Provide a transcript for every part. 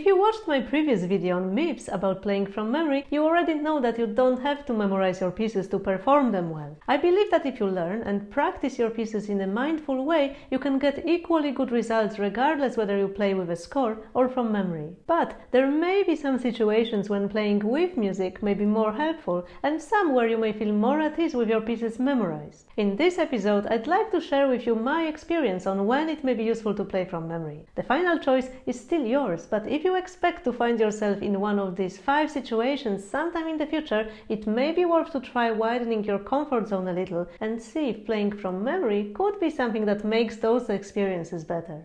you watched my previous video on MIPS about playing from memory, you already know that you don't have to memorize your pieces to perform them well. I believe that if you learn and practice your pieces in a mindful way, you can get equally good results regardless whether you play with a score or from memory. But there may be some situations when playing with music may be more helpful, and some where you may feel more at ease with your pieces memorized. In this episode, I'd like to share with you my experience on when it may be useful to play from memory. The final choice is still yours, but if you expect to find yourself in one of these 5 situations sometime in the future, it may be worth to try widening your comfort zone a little and see if playing from memory could be something that makes those experiences better.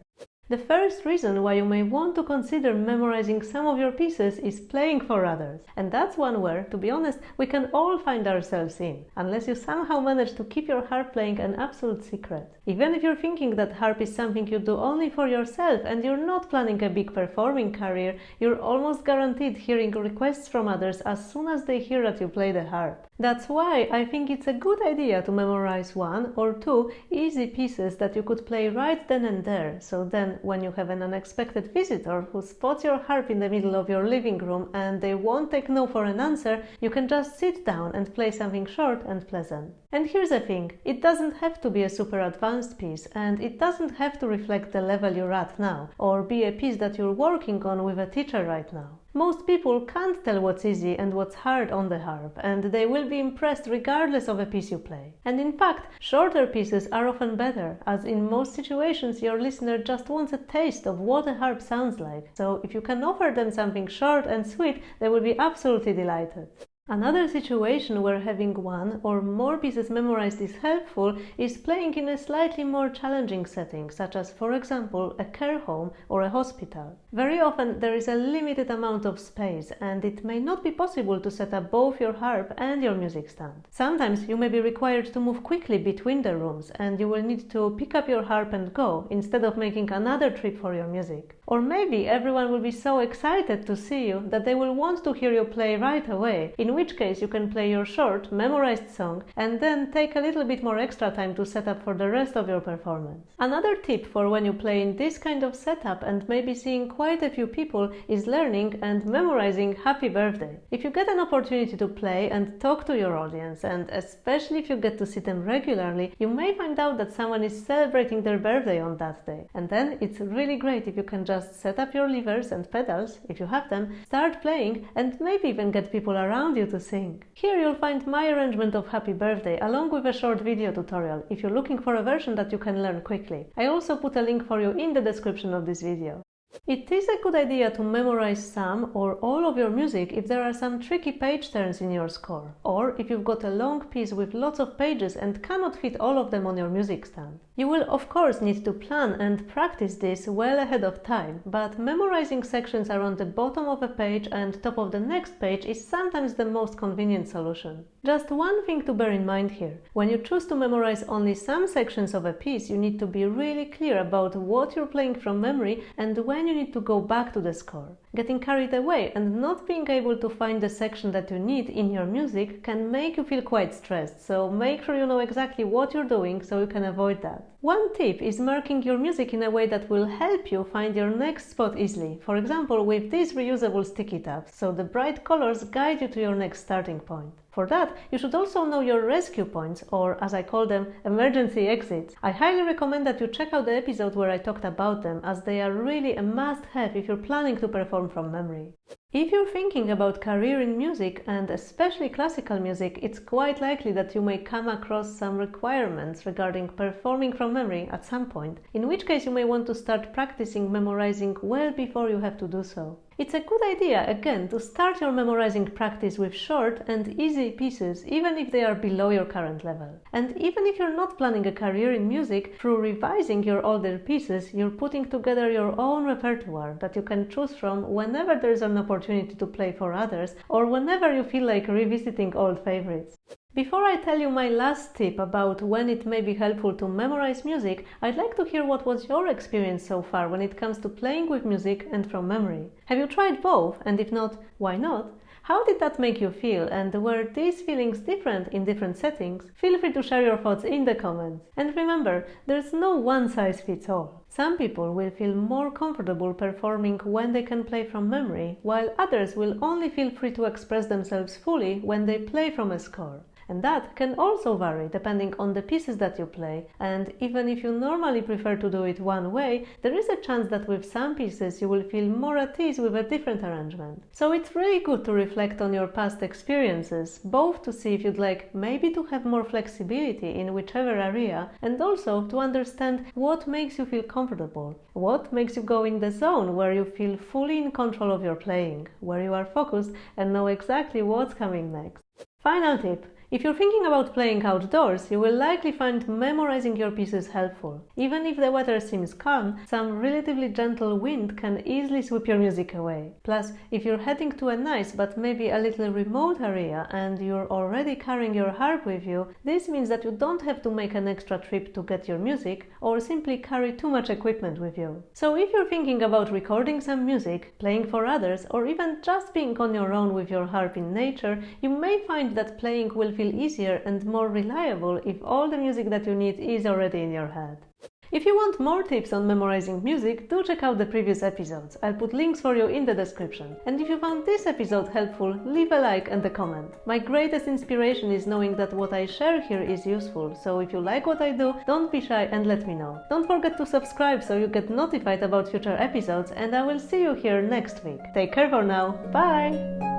The first reason why you may want to consider memorizing some of your pieces is playing for others. And that's one where, to be honest, we can all find ourselves in, unless you somehow manage to keep your harp playing an absolute secret. Even if you're thinking that harp is something you do only for yourself and you're not planning a big performing career, you're almost guaranteed hearing requests from others as soon as they hear that you play the harp. That's why I think it's a good idea to memorize 1 or 2 easy pieces that you could play right then and there, so then when you have an unexpected visitor who spots your harp in the middle of your living room and they won't take no for an answer, you can just sit down and play something short and pleasant. And here's the thing, it doesn't have to be a super advanced piece, and it doesn't have to reflect the level you're at now, or be a piece that you're working on with a teacher right now. Most people can't tell what's easy and what's hard on the harp, and they will be impressed regardless of a piece you play. And in fact, shorter pieces are often better, as in most situations your listener just wants a taste of what a harp sounds like. So if you can offer them something short and sweet, they will be absolutely delighted. Another situation where having 1 or more pieces memorized is helpful is playing in a slightly more challenging setting, such as, for example, a care home or a hospital. Very often there is a limited amount of space and it may not be possible to set up both your harp and your music stand. Sometimes you may be required to move quickly between the rooms and you will need to pick up your harp and go, instead of making another trip for your music. Or maybe everyone will be so excited to see you that they will want to hear you play right away, in which case you can play your short, memorized song and then take a little bit more extra time to set up for the rest of your performance. Another tip for when you play in this kind of setup and maybe seeing quite a few people is learning and memorizing Happy Birthday. If you get an opportunity to play and talk to your audience, and especially if you get to see them regularly, you may find out that someone is celebrating their birthday on that day. And then it's really great if you can just set up your levers and pedals, if you have them, start playing and maybe even get people around you to sing. Here you'll find my arrangement of Happy Birthday along with a short video tutorial if you're looking for a version that you can learn quickly. I also put a link for you in the description of this video. It is a good idea to memorize some or all of your music if there are some tricky page turns in your score, or if you've got a long piece with lots of pages and cannot fit all of them on your music stand. You will of course need to plan and practice this well ahead of time, but memorizing sections around the bottom of a page and top of the next page is sometimes the most convenient solution. Just one thing to bear in mind here. When you choose to memorize only some sections of a piece, you need to be really clear about what you're playing from memory and when you need to go back to the score. Getting carried away and not being able to find the section that you need in your music can make you feel quite stressed, so make sure you know exactly what you're doing so you can avoid that. One tip is marking your music in a way that will help you find your next spot easily, for example with these reusable sticky tabs, so the bright colors guide you to your next starting point. For that, you should also know your rescue points, or as I call them, emergency exits. I highly recommend that you check out the episode where I talked about them, as they are really a must-have if you're planning to perform from memory. If you're thinking about career in music, and especially classical music, it's quite likely that you may come across some requirements regarding performing from memory at some point, in which case you may want to start practicing memorizing well before you have to do so. It's a good idea, again, to start your memorizing practice with short and easy pieces, even if they are below your current level. And even if you're not planning a career in music, through revising your older pieces, you're putting together your own repertoire that you can choose from whenever there's an opportunity to play for others, or whenever you feel like revisiting old favorites. Before I tell you my last tip about when it may be helpful to memorize music, I'd like to hear what was your experience so far when it comes to playing with music and from memory. Have you tried both? And if not, why not? How did that make you feel, and were these feelings different in different settings? Feel free to share your thoughts in the comments. And remember, there's no one size fits all. Some people will feel more comfortable performing when they can play from memory, while others will only feel free to express themselves fully when they play from a score. And that can also vary depending on the pieces that you play, and even if you normally prefer to do it one way, there is a chance that with some pieces you will feel more at ease with a different arrangement. So it's really good to reflect on your past experiences, both to see if you'd like maybe to have more flexibility in whichever area, and also to understand what makes you feel comfortable, what makes you go in the zone where you feel fully in control of your playing, where you are focused and know exactly what's coming next. Final tip. If you're thinking about playing outdoors, you will likely find memorizing your pieces helpful. Even if the weather seems calm, some relatively gentle wind can easily sweep your music away. Plus, if you're heading to a nice but maybe a little remote area and you're already carrying your harp with you, this means that you don't have to make an extra trip to get your music or simply carry too much equipment with you. So if you're thinking about recording some music, playing for others, or even just being on your own with your harp in nature, you may find that playing will feel easier and more reliable if all the music that you need is already in your head. If you want more tips on memorizing music, do check out the previous episodes. I'll put links for you in the description. And if you found this episode helpful, leave a like and a comment. My greatest inspiration is knowing that what I share here is useful, so if you like what I do, don't be shy and let me know. Don't forget to subscribe so you get notified about future episodes, and I will see you here next week. Take care for now. Bye!